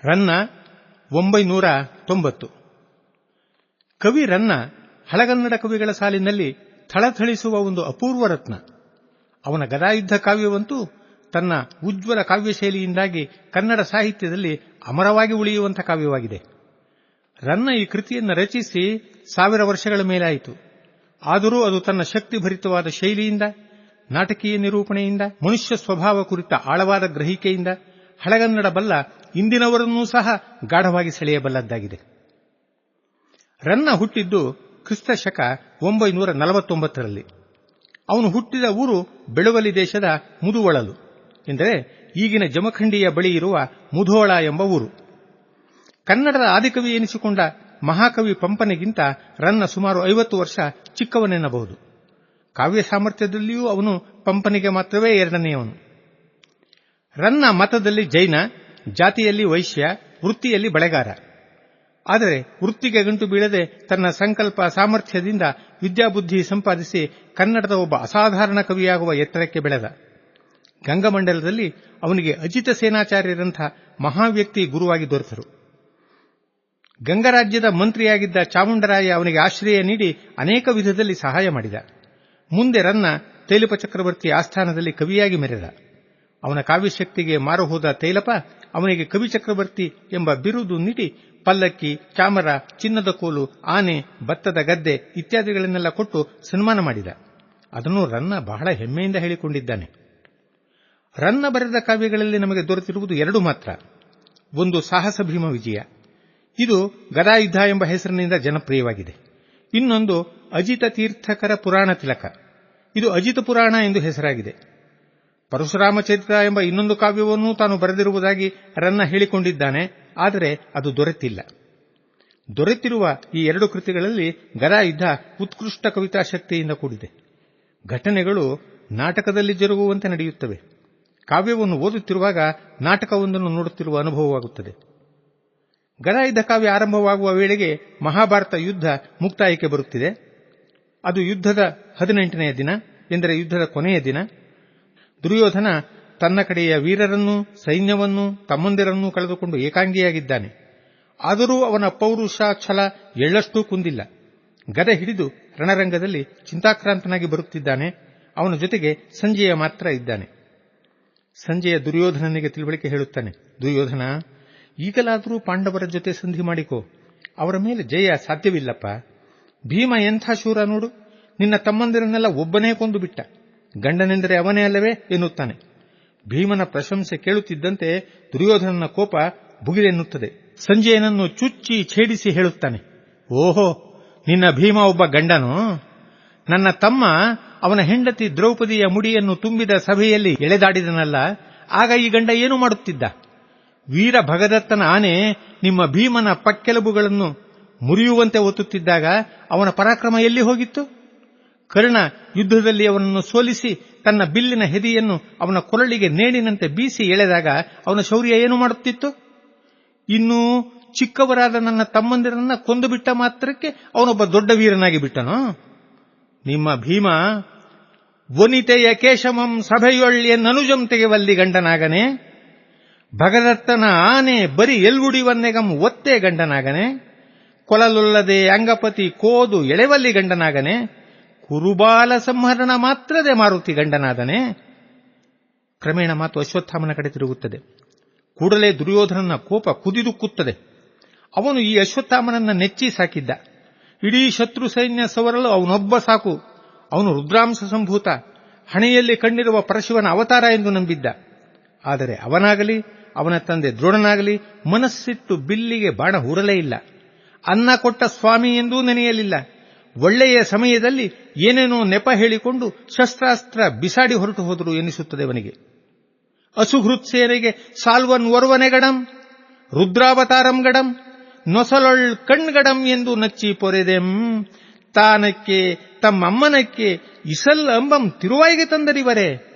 ರನ್ನ 990. ಕವಿ ರನ್ನ ಹಳಗನ್ನಡ ಕವಿಗಳ ಸಾಲಿನಲ್ಲಿ ಥಳಥಳಿಸುವ ಒಂದು ಅಪೂರ್ವ ರತ್ನ. ಅವನ ಗದಾಯುದ್ಧ ಕಾವ್ಯವಂತೂ ತನ್ನ ಉಜ್ವಲ ಕಾವ್ಯಶೈಲಿಯಿಂದಾಗಿ ಕನ್ನಡ ಸಾಹಿತ್ಯದಲ್ಲಿ ಅಮರವಾಗಿ ಉಳಿಯುವಂಥ ಕಾವ್ಯವಾಗಿದೆ. ರನ್ನ ಈ ಕೃತಿಯನ್ನು ರಚಿಸಿ 1000 ವರ್ಷಗಳ ಮೇಲಾಯಿತು. ಆದರೂ ಅದು ತನ್ನ ಶಕ್ತಿಭರಿತವಾದ ಶೈಲಿಯಿಂದ, ನಾಟಕೀಯ ನಿರೂಪಣೆಯಿಂದ, ಮನುಷ್ಯ ಸ್ವಭಾವ ಕುರಿತ ಆಳವಾದ ಗ್ರಹಿಕೆಯಿಂದ ಹಳಗನ್ನಡ ಬಲ್ಲ ಇಂದಿನವರನ್ನೂ ಸಹ ಗಾಢವಾಗಿ ಸೆಳೆಯಬಲ್ಲದ್ದಾಗಿದೆ. ರನ್ನ ಹುಟ್ಟಿದ್ದು ಕ್ರಿಸ್ತ ಶಕ 949ರಲ್ಲಿ. ಅವನು ಹುಟ್ಟಿದ ಊರು ಬೆಳುವಲಿ ದೇಶದ ಮುದುವಳಲು, ಎಂದರೆ ಈಗಿನ ಜಮಖಂಡಿಯ ಬಳಿ ಇರುವ ಮುಧೋಳ ಎಂಬ ಊರು. ಕನ್ನಡದ ಆದಿಕವಿ ಎನಿಸಿಕೊಂಡ ಮಹಾಕವಿ ಪಂಪನಿಗಿಂತ ರನ್ನ ಸುಮಾರು 50 ವರ್ಷ ಚಿಕ್ಕವನೆನ್ನಬಹುದು. ಕಾವ್ಯ ಸಾಮರ್ಥ್ಯದಲ್ಲಿಯೂ ಅವನು ಪಂಪನಿಗೆ ಮಾತ್ರವೇ ಎರಡನೆಯವನು. ರನ್ನ ಮತದಲ್ಲಿ ಜೈನ, ಜಾತಿಯಲ್ಲಿ ವೈಶ್ಯ, ವೃತ್ತಿಯಲ್ಲಿ ಬಳೆಗಾರ. ಆದರೆ ವೃತ್ತಿಗೆ ಗಂಟು ಬೀಳದೆ ತನ್ನ ಸಂಕಲ್ಪ ಸಾಮರ್ಥ್ಯದಿಂದ ವಿದ್ಯಾಬುದ್ಧಿ ಸಂಪಾದಿಸಿ ಕನ್ನಡದ ಒಬ್ಬ ಅಸಾಧಾರಣ ಕವಿಯಾಗುವ ಎತ್ತರಕ್ಕೆ ಬೆಳೆದ. ಗಂಗಮಂಡಲದಲ್ಲಿ ಅವನಿಗೆ ಅಜಿತ ಸೇನಾಚಾರ್ಯರಂಥ ಮಹಾವ್ಯಕ್ತಿ ಗುರುವಾಗಿ ದೊರೆತರು. ಗಂಗರಾಜ್ಯದ ಮಂತ್ರಿಯಾಗಿದ್ದ ಚಾಮುಂಡರಾಯ ಅವನಿಗೆ ಆಶ್ರಯ ನೀಡಿ ಅನೇಕ ವಿಧದಲ್ಲಿ ಸಹಾಯ ಮಾಡಿದ. ಮುಂದೆ ರನ್ನ ತೈಲಪ ಚಕ್ರವರ್ತಿ ಆಸ್ಥಾನದಲ್ಲಿ ಕವಿಯಾಗಿ ಮೆರೆದ. ಅವನ ಕಾವ್ಯಶಕ್ತಿಗೆ ಮಾರುಹೋದ ತೈಲಪ ಅವನಿಗೆ ಕವಿ ಚಕ್ರವರ್ತಿ ಎಂಬ ಬಿರುದು ನೀಡಿ ಪಲ್ಲಕ್ಕಿ, ಚಾಮರ, ಚಿನ್ನದ ಕೋಲು, ಆನೆ, ಭತ್ತದ ಗದ್ದೆ ಇತ್ಯಾದಿಗಳನ್ನೆಲ್ಲ ಕೊಟ್ಟು ಸನ್ಮಾನ ಮಾಡಿದ. ಅದನ್ನು ರನ್ನ ಬಹಳ ಹೆಮ್ಮೆಯಿಂದ ಹೇಳಿಕೊಂಡಿದ್ದಾನೆ. ರನ್ನ ಬರೆದ ಕಾವ್ಯಗಳಲ್ಲಿ ನಮಗೆ ದೊರೆತಿರುವುದು 2 ಮಾತ್ರ. ಒಂದು ಸಾಹಸ ಭೀಮ ವಿಜಯ, ಇದು ಗದಾಯುದ್ಧ ಎಂಬ ಹೆಸರಿನಿಂದ ಜನಪ್ರಿಯವಾಗಿದೆ. ಇನ್ನೊಂದು ಅಜಿತ ತೀರ್ಥಕರ ಪುರಾಣ ತಿಲಕ, ಇದು ಅಜಿತ ಪುರಾಣ ಎಂದು ಹೆಸರಾಗಿದೆ. ಪರಶುರಾಮ ಚರಿತ್ರ ಎಂಬ ಇನ್ನೊಂದು ಕಾವ್ಯವನ್ನೂ ತಾನು ಬರೆದಿರುವುದಾಗಿ ರನ್ನ ಹೇಳಿಕೊಂಡಿದ್ದಾನೆ. ಆದರೆ ಅದು ದೊರೆತಿಲ್ಲ. ದೊರೆತಿರುವ ಈ 2 ಕೃತಿಗಳಲ್ಲಿ ಗದಾಯುದ್ಧ ಉತ್ಕೃಷ್ಟ ಕವಿತಾ ಶಕ್ತಿಯಿಂದ ಕೂಡಿದೆ. ಘಟನೆಗಳು ನಾಟಕದಲ್ಲಿ ಜರುಗುವಂತೆ ನಡೆಯುತ್ತವೆ. ಕಾವ್ಯವನ್ನು ಓದುತ್ತಿರುವಾಗ ನಾಟಕವೊಂದನ್ನು ನೋಡುತ್ತಿರುವ ಅನುಭವವಾಗುತ್ತದೆ. ಗದಾಯುದ್ಧ ಕಾವ್ಯ ಆರಂಭವಾಗುವ ವೇಳೆಗೆ ಮಹಾಭಾರತ ಯುದ್ಧ ಮುಕ್ತಾಯಕ್ಕೆ ಬರುತ್ತಿದೆ. ಅದು ಯುದ್ಧದ 18ನೆಯ ದಿನ, ಎಂದರೆ ಯುದ್ಧದ ಕೊನೆಯ ದಿನ. ದುರ್ಯೋಧನ ತನ್ನ ಕಡೆಯ ವೀರರನ್ನೂ ಸೈನ್ಯವನ್ನೂ ತಮ್ಮಂದಿರನ್ನೂ ಕಳೆದುಕೊಂಡು ಏಕಾಂಗಿಯಾಗಿದ್ದಾನೆ. ಆದರೂ ಅವನ ಪೌರುಷ ಛಲ ಎಳ್ಳಷ್ಟೂ ಕುಂದಿಲ್ಲ. ಗದೆ ಹಿಡಿದು ರಣರಂಗದಲ್ಲಿ ಚಿಂತಾಕ್ರಾಂತನಾಗಿ ಬರುತ್ತಿದ್ದಾನೆ. ಅವನ ಜೊತೆಗೆ ಸಂಜಯ ಮಾತ್ರ ಇದ್ದಾನೆ. ಸಂಜಯ ದುರ್ಯೋಧನನಿಗೆ ತಿಳುವಳಿಕೆ ಹೇಳುತ್ತಾನೆ. ದುರ್ಯೋಧನ, ಈಗಲಾದರೂ ಪಾಂಡವರ ಜೊತೆ ಸಂಧಿ ಮಾಡಿಕೋ. ಅವರ ಮೇಲೆ ಜಯ ಸಾಧ್ಯವಿಲ್ಲಪ್ಪ. ಭೀಮ ಎಂಥ ಶೂರ ನೋಡು, ನಿನ್ನ ತಮ್ಮಂದಿರನ್ನೆಲ್ಲ ಒಬ್ಬನೇ ಕೊಂದು ಬಿಟ್ಟ. ಗಂಡನೆಂದರೆ ಅವನೇ ಅಲ್ಲವೇ ಎನ್ನುತ್ತಾನೆ. ಭೀಮನ ಪ್ರಶಂಸೆ ಕೇಳುತ್ತಿದ್ದಂತೆ ದುರ್ಯೋಧನನ ಕೋಪ ಭುಗಿಲೆನ್ನುತ್ತದೆ. ಸಂಜಯನನ್ನು ಚುಚ್ಚಿ ಛೇಡಿಸಿ ಹೇಳುತ್ತಾನೆ, ಓಹೋ, ನಿನ್ನ ಭೀಮ ಒಬ್ಬ ಗಂಡನೋ? ನನ್ನ ತಮ್ಮ ಅವನ ಹೆಂಡತಿ ದ್ರೌಪದಿಯ ಮುಡಿಯನ್ನು ತುಂಬಿದ ಸಭೆಯಲ್ಲಿ ಎಳೆದಾಡಿದನಲ್ಲ, ಆಗ ಈ ಗಂಡ ಏನು ಮಾಡುತ್ತಿದ್ದ? ವೀರ ಭಗದತ್ತನ ಆನೆ ನಿಮ್ಮ ಭೀಮನ ಪಕ್ಕೆಲುಬುಗಳನ್ನು ಮುರಿಯುವಂತೆ ಒತ್ತುತ್ತಿದ್ದಾಗ ಅವನ ಪರಾಕ್ರಮ ಎಲ್ಲಿ ಹೋಗಿತ್ತು? ಕರ್ಣ ಯುದ್ಧದಲ್ಲಿ ಅವನನ್ನು ಸೋಲಿಸಿ ತನ್ನ ಬಿಲ್ಲಿನ ಹೆದೆಯನ್ನು ಅವನ ಕೊರಳಿಗೆ ನೇಣಿನಂತೆ ಬೀಸಿ ಎಳೆದಾಗ ಅವನ ಶೌರ್ಯ ಏನು ಮಾಡುತ್ತಿತ್ತು? ಇನ್ನೂ ಚಿಕ್ಕವರಾದ ನನ್ನ ತಮ್ಮಂದಿರನ್ನ ಕೊಂದು ಬಿಟ್ಟ ಮಾತ್ರಕ್ಕೆ ಅವನೊಬ್ಬ ದೊಡ್ಡ ವೀರನಾಗಿ ಬಿಟ್ಟನೋ? ನಿಮ್ಮ ಭೀಮ ವನಿತೆಯ ಕೇಶಮಂ ಸಭೆಯೊಳ್ಳೆನ್ನನುಜಂ ತೆಗೆವಲ್ಲಿ ಗಂಡನಾಗನೆ. ಭಗದತ್ತನ ಆನೆ ಬರಿ ಎಲ್ವುಡಿವನ್ನೆಗಂ ಒತ್ತೇ ಗಂಡನಾಗನೆ. ಕೊಲಲೊಲ್ಲದೆ ಅಂಗಪತಿ ಕೋದು ಎಳೆವಲ್ಲಿ ಗಂಡನಾಗನೆ. ಕುರುಬಾಲ ಸಂಹರಣ ಮಾತ್ರದೆ ಮಾರುತಿ ಗಂಡನಾದನೆ. ಕ್ರಮೇಣ ಮಾತು ಅಶ್ವತ್ಥಾಮನ ಕಡೆ ತಿರುಗುತ್ತದೆ. ಕೂಡಲೇ ದುರ್ಯೋಧನನ ಕೋಪ ಕುದಿದುಕ್ಕುತ್ತದೆ. ಅವನು ಈ ಅಶ್ವತ್ಥಾಮನನ್ನ ನೆಚ್ಚಿ ಸಾಕಿದ್ದ. ಇಡೀ ಶತ್ರು ಸೈನ್ಯ ಸವರಲು ಅವನೊಬ್ಬ ಸಾಕು. ಅವನು ರುದ್ರಾಂಶ ಸಂಭೂತ, ಹಣೆಯಲ್ಲಿ ಕಣ್ಣಿರುವ ಪರಶಿವನ ಅವತಾರ ಎಂದು ನಂಬಿದ್ದ. ಆದರೆ ಅವನಾಗಲಿ ಅವನ ತಂದೆ ದ್ರೋಣನಾಗಲಿ ಮನಸ್ಸಿಟ್ಟು ಬಿಲ್ಲಿಗೆ ಬಾಣ ಹೂಡಲೇ ಇಲ್ಲ. ಅನ್ನ ಕೊಟ್ಟ ಸ್ವಾಮಿ ಎಂದೂ ನೆನೆಯಲಿಲ್ಲ. ಒಳ್ಳೆಯ ಸಮಯದಲ್ಲಿ ಏನೇನೋ ನೆಪ ಹೇಳಿಕೊಂಡು ಶಸ್ತ್ರಾಸ್ತ್ರ ಬಿಸಾಡಿ ಹೊರಟು ಹೋದರು ಎನಿಸುತ್ತದೆ ಅವನಿಗೆ. ಅಸುಹೃತ್ಸೇನೆಗೆ ಸಾಲ್ವನ್ ಒರ್ವನೆಗಡಂ ರುದ್ರಾವತಾರಂ ಗಡಂ ನೊಸಲೊಳ್ ಕಣ್ಗಡಂ ಎಂದು ನಚ್ಚಿ ಪೊರೆದೆಂ. ತಾನಕ್ಕೆ ತಮ್ಮಮ್ಮನಕ್ಕೆ ಇಸಲ್ ಅಂಬಂ ತಿರುವಾಯಿಗೆ ತಂದರಿವರೆ.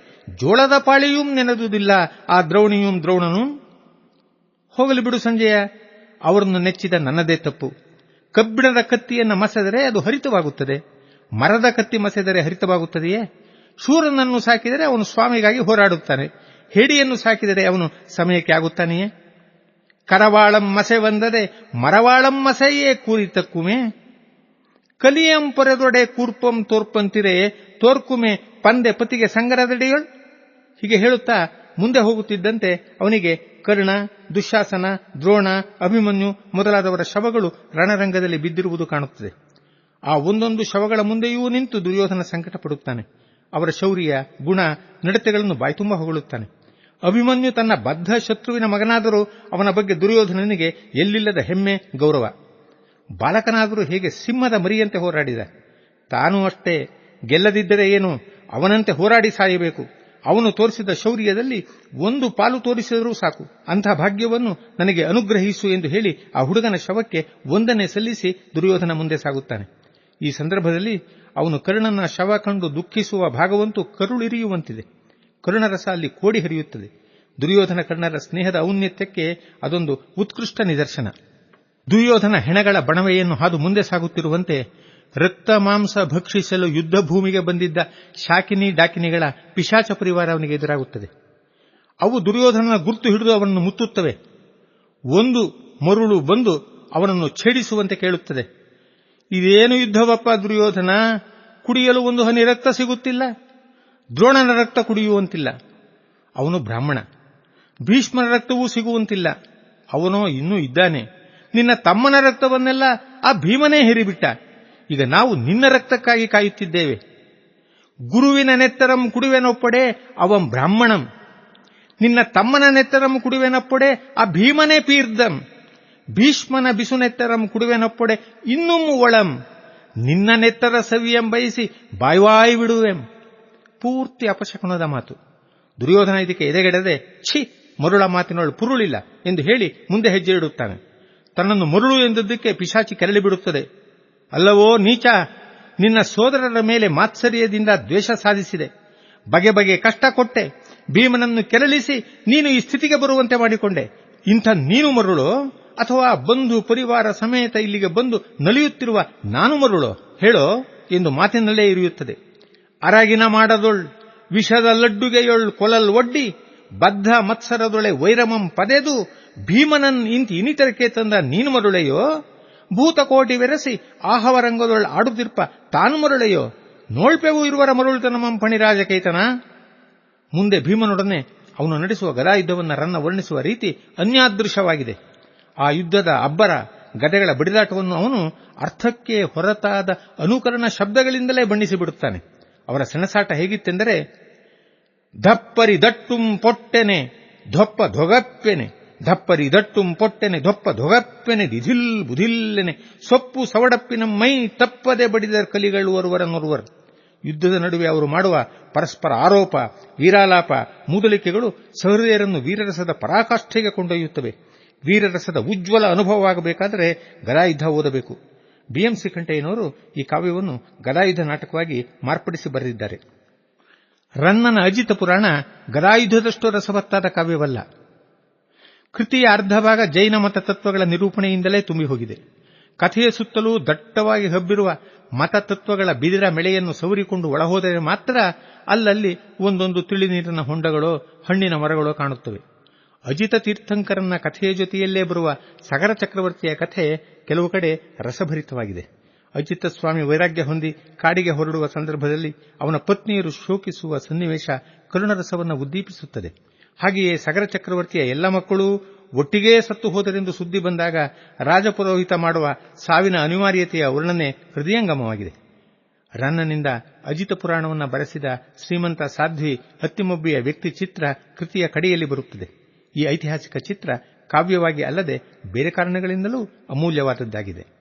ಜೋಳದ ಪಾಳಿಯೂಂ ನೆನೆದುದಿಲ್ಲ ಆ ದ್ರೌಣಿಯೂಂ ದ್ರೋಣನು. ಹೋಗಲಿ ಬಿಡು ಸಂಜಯ, ಅವರನ್ನು ನೆಚ್ಚಿದ ನನ್ನದೇ ತಪ್ಪು. ಕಬ್ಬಿಣದ ಕತ್ತಿಯನ್ನು ಮಸೆದರೆ ಅದು ಹರಿತವಾಗುತ್ತದೆ, ಮರದ ಕತ್ತಿ ಮಸೆದರೆ ಹರಿತವಾಗುತ್ತದೆಯೇ? ಶೂರನನ್ನು ಸಾಕಿದರೆ ಅವನು ಸ್ವಾಮಿಗಾಗಿ ಹೋರಾಡುತ್ತಾನೆ, ಹೇಡಿಯನ್ನು ಸಾಕಿದರೆ ಅವನು ಸಮಯಕ್ಕೆ ಆಗುತ್ತಾನೆಯೇ? ಕರವಾಳಂ ಮಸೆ ಬಂದದೆ ಮರವಾಳಂ ಮಸೆಯೇ ಕೂರಿತಕ್ಕುಮೆ, ಕಲಿಯಂ ಪೊರೆದೊಡೆ ಕೂರ್ಪಂ ತೋರ್ಪಂತಿರೆ ತೋರ್ಕುಮೆ ಪಂದೆ ಪತಿಗೆ ಸಂಗರದಡಿಯೊಳ್. ಹೀಗೆ ಹೇಳುತ್ತಾ ಮುಂದೆ ಹೋಗುತ್ತಿದ್ದಂತೆ ಅವನಿಗೆ ಕರ್ಣ, ದುಶ್ಯಾಸನ, ದ್ರೋಣ, ಅಭಿಮನ್ಯು ಮೊದಲಾದವರ ಶವಗಳು ರಣರಂಗದಲ್ಲಿ ಬಿದ್ದಿರುವುದು ಕಾಣುತ್ತದೆ. ಆ ಒಂದೊಂದು ಶವಗಳ ಮುಂದೆಯೂ ನಿಂತು ದುರ್ಯೋಧನ ಸಂಕಟ ಪಡುತ್ತಾನೆ. ಅವರ ಶೌರ್ಯ, ಗುಣ, ನಡತೆಗಳನ್ನು ಬಾಯ್ತುಂಬ ಹೊಗಳುತ್ತಾನೆ. ಅಭಿಮನ್ಯು ತನ್ನ ಬದ್ಧ ಶತ್ರುವಿನ ಮಗನಾದರೂ ಅವನ ಬಗ್ಗೆ ದುರ್ಯೋಧನನಿಗೆ ಎಲ್ಲಿಲ್ಲದ ಹೆಮ್ಮೆ, ಗೌರವ. ಬಾಲಕನಾದರೂ ಹೇಗೆ ಸಿಂಹದ ಮರಿಯಂತೆ ಹೋರಾಡಿದ. ತಾನೂ ಅಷ್ಟೇ, ಗೆಲ್ಲದಿದ್ದರೆ ಏನು, ಅವನಂತೆ ಹೋರಾಡಿ ಸಾಯಬೇಕು. ಅವನು ತೋರಿಸಿದ ಶೌರ್ಯದಲ್ಲಿ ಒಂದು ಪಾಲು ತೋರಿಸಿದರೂ ಸಾಕು, ಅಂಥ ಭಾಗ್ಯವನ್ನು ನನಗೆ ಅನುಗ್ರಹಿಸು ಎಂದು ಹೇಳಿ ಆ ಹುಡುಗನ ಶವಕ್ಕೆ ವಂದನೆ ಸಲ್ಲಿಸಿ ದುರ್ಯೋಧನ ಮುಂದೆ ಸಾಗುತ್ತಾನೆ. ಈ ಸಂದರ್ಭದಲ್ಲಿ ಅವನು ಕರ್ಣನ ಶವ ಕಂಡು ದುಃಖಿಸುವ ಭಾಗವಂತೂ ಕರುಳಿರಿಯುವಂತಿದೆ. ಕರುಣರಸ ಅಲ್ಲಿ ಕೋಡಿ ಹರಿಯುತ್ತದೆ. ದುರ್ಯೋಧನ ಕರ್ಣರ ಸ್ನೇಹದ ಔನ್ನತ್ಯಕ್ಕೆ ಅದೊಂದು ಉತ್ಕೃಷ್ಟ ನಿದರ್ಶನ. ದುರ್ಯೋಧನ ಹೆಣಗಳ ಬಣವೆಯನ್ನು ಹಾದು ಮುಂದೆ ಸಾಗುತ್ತಿರುವಂತೆ ರಕ್ತ ಮಾಂಸ ಭಕ್ಷಿಸಲು ಯುದ್ಧ ಭೂಮಿಗೆ ಬಂದಿದ್ದ ಶಾಕಿನಿ ಡಾಕಿನಿಗಳ ಪಿಶಾಚ ಪರಿವಾರ ಅವನಿಗೆ ಎದುರಾಗುತ್ತದೆ. ಅವು ದುರ್ಯೋಧನನ ಗುರ್ತು ಹಿಡಿದು ಅವನನ್ನು ಮುತ್ತುತ್ತವೆ. ಒಂದು ಮರುಳು ಬಂದು ಅವನನ್ನು ಛೇಡಿಸುವಂತೆ ಕೇಳುತ್ತದೆ. ಇದೇನು ಯುದ್ಧವಪ್ಪ ದುರ್ಯೋಧನ, ಕುಡಿಯಲು ಒಂದು ಹನಿ ರಕ್ತ ಸಿಗುತ್ತಿಲ್ಲ, ದ್ರೋಣನ ರಕ್ತ ಕುಡಿಯುವಂತಿಲ್ಲ, ಅವನು ಬ್ರಾಹ್ಮಣ. ಭೀಷ್ಮನ ರಕ್ತವೂ ಸಿಗುವಂತಿಲ್ಲ, ಅವನೋ ಇನ್ನೂ ಇದ್ದಾನೆ. ನಿನ್ನ ತಮ್ಮನ ರಕ್ತವನ್ನೆಲ್ಲ ಆ ಭೀಮನೇ ಹೇರಿಬಿಟ್ಟ. ಈಗ ನಾವು ನಿನ್ನ ರಕ್ತಕ್ಕಾಗಿ ಕಾಯುತ್ತಿದ್ದೇವೆ. ಗುರುವಿನ ನೆತ್ತರಂ ಕುಡುವೆನೊಪ್ಪಡೆ ಅವಂ ಬ್ರಾಹ್ಮಣಂ, ನಿನ್ನ ತಮ್ಮನ ನೆತ್ತರಂ ಕುಡುವೆನೊಪ್ಪಡೆ ಆ ಭೀಮನೇ ಪೀರ್ದಂ, ಭೀಷ್ಮನ ಬಿಸು ನೆತ್ತರಂ ಕುಡುವೆನೊಪ್ಪಡೆ ಇನ್ನುಂ ಒಳಂ, ನಿನ್ನ ನೆತ್ತರ ಸವಿಯಂ ಬಯಸಿ ಬಾಯ್ವಾಯಿ ಬಿಡುವೆಂ. ಪೂರ್ತಿ ಅಪಶಕುನದ ಮಾತು. ದುರ್ಯೋಧನ ಇದಕ್ಕೆ ಎದೆಗೆಡದೆ ಛಿ, ಮರುಳ ಮಾತಿನೊಳು ಪುರುಳಿಲ್ಲ ಎಂದು ಹೇಳಿ ಮುಂದೆ ಹೆಜ್ಜೆ ಇಡುತ್ತಾನೆ. ತನ್ನನ್ನು ಮರುಳು ಎಂದದ್ದಕ್ಕೆ ಪಿಶಾಚಿ ಕೆರಳಿ ಬಿಡುತ್ತದೆ. ಅಲ್ಲವೋ ನೀಚ, ನಿನ್ನ ಸೋದರರ ಮೇಲೆ ಮಾತ್ಸರ್ಯದಿಂದ ದ್ವೇಷ ಸಾಧಿಸಿದೆ, ಬಗೆ ಬಗೆ ಕಷ್ಟ ಕೊಟ್ಟೆ, ಭೀಮನನ್ನು ಕೆರಳಿಸಿ ನೀನು ಈ ಸ್ಥಿತಿಗೆ ಬರುವಂತೆ ಮಾಡಿಕೊಂಡೆ. ಇಂಥ ನೀನು ಮರುಳೋ ಅಥವಾ ಬಂಧು ಪರಿವಾರ ಸಮೇತ ಇಲ್ಲಿಗೆ ಬಂದು ನಲಿಯುತ್ತಿರುವ ನಾನು ಮರುಳೋ ಹೇಳೋ ಎಂದು ಮಾತಿನಲ್ಲೇ ಇರಿಯುತ್ತದೆ. ಅರಗಿನ ಮಾಡದೊಳ್ ವಿಷದ ಲಡ್ಡುಗೆಯೊಳ್ ಕೊಲಲ್ ಒಡ್ಡಿ ಬದ್ಧ ಮತ್ಸರದೊಳೆ ವೈರಮಂ ಪದೆದು ಭೀಮನನ್ ಇಂತಿ ಇನಿತರಕ್ಕೆ ತಂದ ನೀನು ಮರುಳೆಯೋ, ಭೂತಕೋಟಿ ಬೆರೆಸಿ ಆಹವರಂಗದೊಳ್ ಆಡುತ್ತಿರ್ಪ ತಾನು ಮರುಳೆಯೋ, ನೋಳ್ಪೆವು ಇರುವರ ಮರುಳುತನಮಂ ಪಣಿರಾಜಕೈತನ. ಮುಂದೆ ಭೀಮನೊಡನೆ ಅವನು ನಡೆಸುವ ಗದಾಯುದ್ಧವನ್ನು ರನ್ನ ವರ್ಣಿಸುವ ರೀತಿ ಅನ್ಯಾದೃಶವಾಗಿದೆ. ಆ ಯುದ್ಧದ ಅಬ್ಬರ, ಗದೆಗಳ ಬಡಿದಾಟವನ್ನು ಅವನು ಅರ್ಥಕ್ಕೆ ಹೊರತಾದ ಅನುಕರಣ ಶಬ್ದಗಳಿಂದಲೇ ಬಣ್ಣಿಸಿಬಿಡುತ್ತಾನೆ. ಅವರ ಸೆಣಸಾಟ ಹೇಗಿತ್ತೆಂದರೆ, ಧಪ್ಪರಿ ದಟ್ಟುಂ ಪೊಟ್ಟೆನೆ ಧೊಪ್ಪ ಧೊಗಪ್ಪೆನೆ, ಧಪ್ಪರಿ ದಟ್ಟುಂ ಪೊಟ್ಟೆನೆ ಧೊಪ್ಪ ಧೊಗಪ್ಪೆನೆ ದಿಧಿಲ್ ಬುಧಿಲ್ಲೆನೆ, ಸೊಪ್ಪು ಸವಡಪ್ಪಿನ ಮೈ ತಪ್ಪದೆ ಬಡಿದ ಕಲಿಗಳು ಒರುವರನೊರುವರು. ಯುದ್ಧದ ನಡುವೆ ಅವರು ಮಾಡುವ ಪರಸ್ಪರ ಆರೋಪ, ವೀರಾಲಾಪ, ಮೂದಲಿಕೆಗಳು ಸಹೃದಯರನ್ನು ವೀರರಸದ ಪರಾಕಾಷ್ಠೆಗೆ ಕೊಂಡೊಯ್ಯುತ್ತವೆ. ವೀರರಸದ ಉಜ್ವಲ ಅನುಭವವಾಗಬೇಕಾದರೆ ಗದಾಯುದ್ಧ ಓದಬೇಕು. BMC ಕಂಠಯ್ಯನವರು ಈ ಕಾವ್ಯವನ್ನು ಗದಾಯುದ್ಧ ನಾಟಕವಾಗಿ ಮಾರ್ಪಡಿಸಿ ಬರೆದಿದ್ದಾರೆ. ರನ್ನನ ಅಜಿತ ಪುರಾಣ ಗದಾಯುದ್ಧದಷ್ಟು ರಸವತ್ತಾದ ಕಾವ್ಯವಲ್ಲ. ಕೃತಿಯ ಅರ್ಧ ಭಾಗ ಜೈನ ಮತ ತತ್ವಗಳ ನಿರೂಪಣೆಯಿಂದಲೇ ತುಂಬಿ ಹೋಗಿದೆ. ಕಥೆಯ ಸುತ್ತಲೂ ದಟ್ಟವಾಗಿ ಹಬ್ಬಿರುವ ಮತತತ್ವಗಳ ಬಿದಿರ ಮೆಳೆಯನ್ನು ಸವರಿಕೊಂಡು ಒಳಹೋದರೆ ಮಾತ್ರ ಅಲ್ಲಲ್ಲಿ ಒಂದೊಂದು ತಿಳಿ ನೀರಿನ ಹೊಂಡಗಳೋ ಹಣ್ಣಿನ ಮರಗಳೋ ಕಾಣುತ್ತವೆ. ಅಜಿತ ತೀರ್ಥಂಕರನ್ನ ಕಥೆಯ ಜೊತೆಯಲ್ಲೇ ಬರುವ ಸಗರ ಚಕ್ರವರ್ತಿಯ ಕಥೆ ಕೆಲವು ಕಡೆ ರಸಭರಿತವಾಗಿದೆ. ಅಜಿತ ಸ್ವಾಮಿ ವೈರಾಗ್ಯ ಹೊಂದಿ ಕಾಡಿಗೆ ಹೊರಡುವ ಸಂದರ್ಭದಲ್ಲಿ ಅವನ ಪತ್ನಿಯರು ಶೋಕಿಸುವ ಸನ್ನಿವೇಶ ಕರುಣರಸವನ್ನು ಉದ್ದೀಪಿಸುತ್ತದೆ. ಹಾಗೆಯೇ ಸಗರ ಚಕ್ರವರ್ತಿಯ ಎಲ್ಲ ಮಕ್ಕಳೂ ಒಟ್ಟಿಗೇ ಸತ್ತು ಹೋದರೆಂದು ಸುದ್ದಿ ಬಂದಾಗ ರಾಜಪುರೋಹಿತ ಮಾಡುವ ಸಾವಿನ ಅನಿವಾರ್ಯತೆಯ ವರ್ಣನೆ ಹೃದಯಂಗಮವಾಗಿದೆ. ರನ್ನನಿಂದ ಅಜಿತ ಪುರಾಣವನ್ನು ಬರೆಸಿದ ಶ್ರೀಮಂತ ಸಾಧ್ವಿ ಅತ್ತಿಮೊಬ್ಬಿಯ ವ್ಯಕ್ತಿ ಚಿತ್ರ ಕೃತಿಯ ಕಡೆಯಲ್ಲಿ ಬರುತ್ತದೆ. ಈ ಐತಿಹಾಸಿಕ ಚಿತ್ರ ಕಾವ್ಯವಾಗಿ ಅಲ್ಲದೆ ಬೇರೆ ಕಾರಣಗಳಿಂದಲೂ ಅಮೂಲ್ಯವಾದದ್ದಾಗಿದೆ.